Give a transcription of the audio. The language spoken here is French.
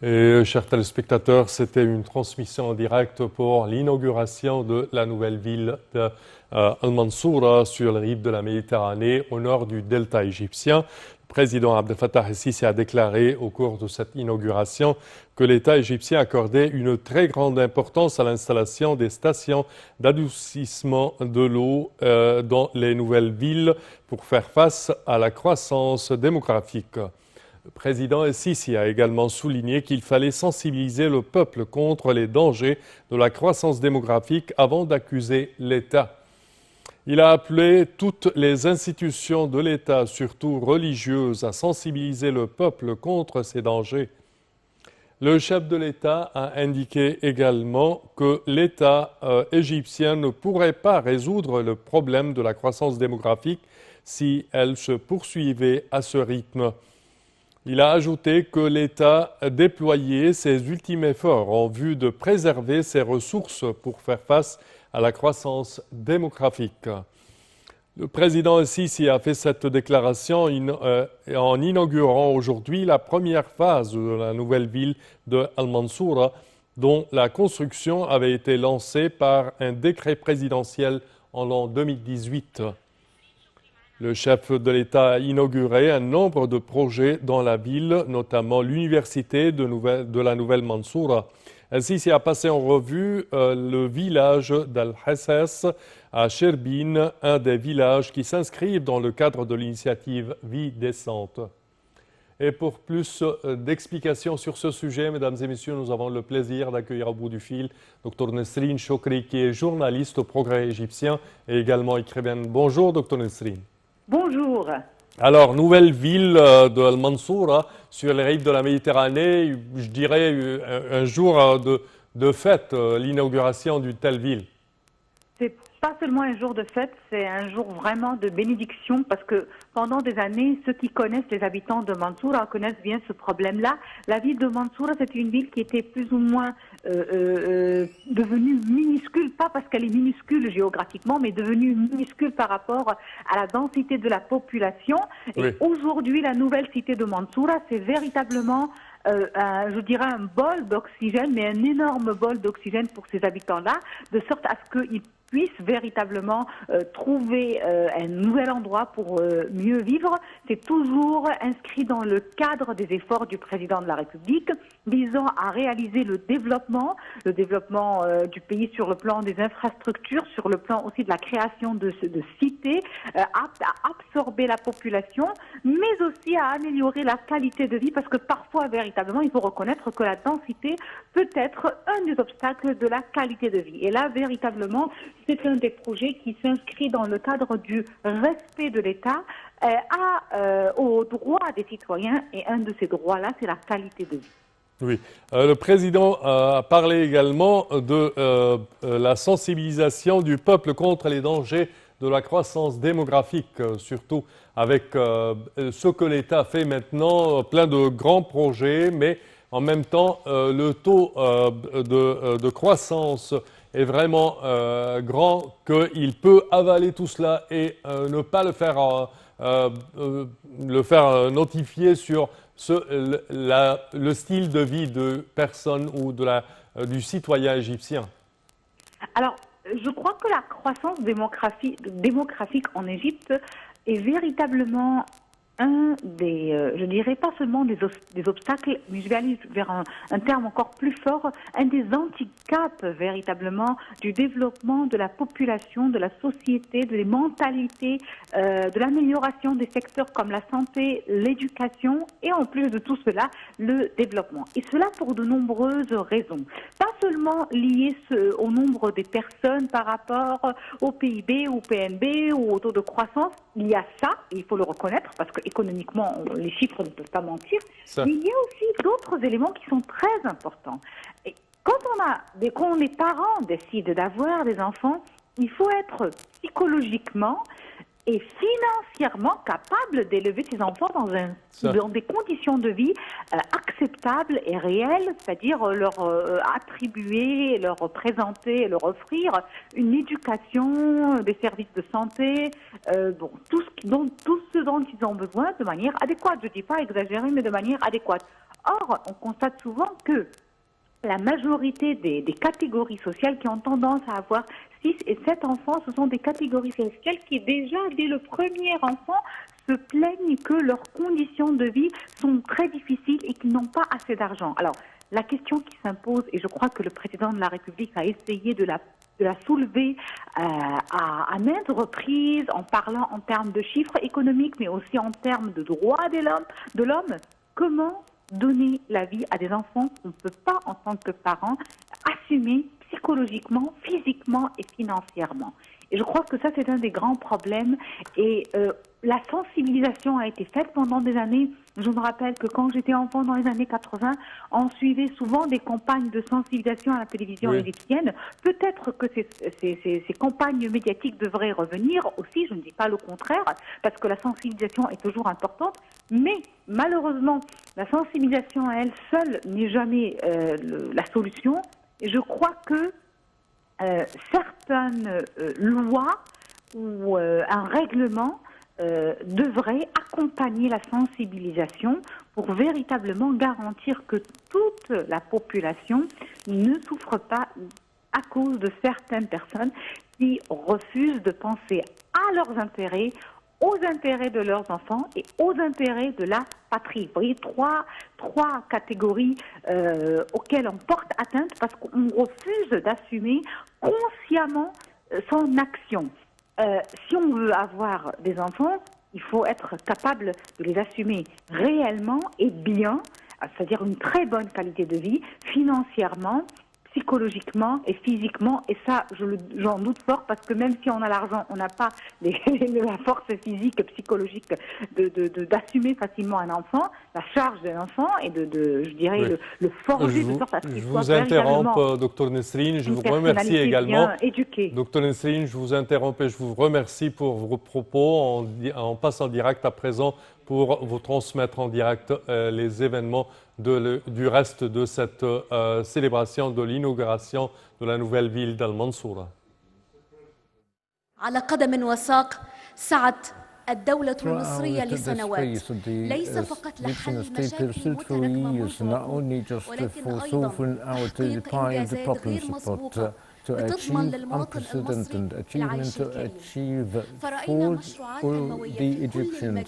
Et chers téléspectateurs, c'était une transmission en direct pour l'inauguration de la nouvelle ville de Al-Mansoura sur les rives de la Méditerranée, au nord du delta égyptien. Le président Abdel Fattah el-Sisi a déclaré au cours de cette inauguration que l'État égyptien accordait une très grande importance à l'installation des stations d'adoucissement de l'eau dans les nouvelles villes pour faire face à la croissance démographique. Le président el-Sisi a également souligné qu'il fallait sensibiliser le peuple contre les dangers de la croissance démographique avant d'accuser l'État. Il a appelé toutes les institutions de l'État, surtout religieuses, à sensibiliser le peuple contre ces dangers. Le chef de l'État a indiqué également que l'État égyptien ne pourrait pas résoudre le problème de la croissance démographique si elle se poursuivait à ce rythme. Il a ajouté que l'État déployait ses ultimes efforts en vue de préserver ses ressources pour faire face à la croissance démographique. Le président el-Sisi a fait cette déclaration en inaugurant aujourd'hui la première phase de la nouvelle ville de Al-Mansoura, dont la construction avait été lancée par un décret présidentiel en l'an 2018. Le chef de l'État a inauguré un nombre de projets dans la ville, notamment l'université de la Nouvelle Mansoura. El-Sisi a passé en revue le village d'Al-Hassas à Sherbine, un des villages qui s'inscrivent dans le cadre de l'initiative Vie décente. Et pour plus d'explications sur ce sujet, mesdames et messieurs, nous avons le plaisir d'accueillir au bout du fil Dr Nesrine Chokri, qui est journaliste au Progrès égyptien et également écrivaine. Bonjour, Dr Nesrine. Bonjour. Alors, nouvelle ville de Al-Mansoura, sur les rives de la Méditerranée, je dirais un jour de fête, l'inauguration d'une telle ville. C'est pas seulement un jour de fête, c'est un jour vraiment de bénédiction parce que pendant des années, ceux qui connaissent les habitants de Mansoura connaissent bien ce problème-là. La ville de Mansoura, c'est une ville qui était plus ou moins devenue minuscule, pas parce qu'elle est minuscule géographiquement, mais devenue minuscule par rapport à la densité de la population. Et oui, aujourd'hui, la nouvelle cité de Mansoura, c'est véritablement je dirais un bol d'oxygène, mais un énorme bol d'oxygène pour ces habitants-là, de sorte à ce qu'ils puissent véritablement trouver un nouvel endroit pour mieux vivre. C'est toujours inscrit dans le cadre des efforts du président de la République visant à réaliser le développement du pays sur le plan des infrastructures, sur le plan aussi de la création de cités aptes à absorber la population, mais aussi à améliorer la qualité de vie, parce que parfois, véritablement, il faut reconnaître que la densité peut être un des obstacles de la qualité de vie. Et là, véritablement, c'est un des projets qui s'inscrit dans le cadre du respect de l'État aux droits des citoyens, et un de ces droits-là, c'est la qualité de vie. Oui, le président a parlé également de la sensibilisation du peuple contre les dangers de la croissance démographique, surtout avec ce que l'État fait maintenant, plein de grands projets, mais en même temps, le taux de croissance est vraiment grand, qu'il peut avaler tout cela et ne pas le faire notifier sur le style de vie de personne ou du citoyen égyptien. Alors, je crois que la croissance démographique en Égypte est véritablement un des, je dirais pas seulement des obstacles, mais je vais aller vers un terme encore plus fort, un des handicaps véritablement du développement de la population, de la société, des mentalités, de l'amélioration des secteurs comme la santé, l'éducation et en plus de tout cela, le développement. Et cela pour de nombreuses raisons. Pas seulement liées au nombre des personnes par rapport au PIB, au PNB ou au taux de croissance. Il y a ça, et il faut le reconnaître, parce qu'économiquement, les chiffres ne peuvent pas mentir. Mais il y a aussi d'autres éléments qui sont très importants. Et quand les parents décident d'avoir des enfants, il faut être psychologiquement et financièrement capable d'élever ses enfants dans des conditions de vie acceptables et réelles, c'est-à-dire leur attribuer, leur présenter, leur offrir une éducation, des services de santé, tout ce dont ils ont besoin de manière adéquate. Je ne dis pas exagérée, mais de manière adéquate. Or, on constate souvent que la majorité des catégories sociales qui ont tendance à avoir 6 et 7 enfants, ce sont des catégories sociales qui déjà, dès le premier enfant, se plaignent que leurs conditions de vie sont très difficiles et qu'ils n'ont pas assez d'argent. Alors, la question qui s'impose, et je crois que le président de la République a essayé de la soulever à maintes reprises en parlant en termes de chiffres économiques, mais aussi en termes de droits de l'homme, comment donner la vie à des enfants qu'on ne peut pas, en tant que parents, assumer psychologiquement, physiquement et financièrement. Et je crois que ça, c'est un des grands problèmes. Et la sensibilisation a été faite pendant des années. Je me rappelle que quand j'étais enfant dans les années 80, on suivait souvent des campagnes de sensibilisation à la télévision égyptienne. Peut-être que ces campagnes médiatiques devraient revenir aussi, je ne dis pas le contraire, parce que la sensibilisation est toujours importante. Mais malheureusement, la sensibilisation à elle seule n'est jamais la solution. Et je crois que certaines lois ou un règlement devrait accompagner la sensibilisation pour véritablement garantir que toute la population ne souffre pas à cause de certaines personnes qui refusent de penser à leurs intérêts, aux intérêts de leurs enfants et aux intérêts de la patrie. Vous voyez, trois catégories auxquelles on porte atteinte parce qu'on refuse d'assumer consciemment son action. Si on veut avoir des enfants, il faut être capable de les assumer réellement et bien, c'est-à-dire une très bonne qualité de vie, financièrement, psychologiquement et physiquement. Et ça, j'en doute fort parce que même si on a l'argent, on n'a pas la force physique, psychologique d'assumer facilement un enfant, la charge d'un enfant et je dirais, le forger de sorte à ce qu'il soit véritablement... Je vous interromps, Dr Nesrine. Je vous remercie également. Dr Nesrine, je vous interromps et je vous remercie pour vos propos. On passe en direct à présent pour vous transmettre en direct les événements du reste de cette célébration de l'inauguration de la nouvelle ville d'Al-Mansoura. على قدم وساق سعت الدولة المصرية لسنوات ليس فقط لحل مشاكل متراكمة ولكن أيضا تحقيق إنجازات غير مسبوقة بتضمن للمواطن المصري العيش الكريم. فرأينا مشروعات تنموية في كل المجالات.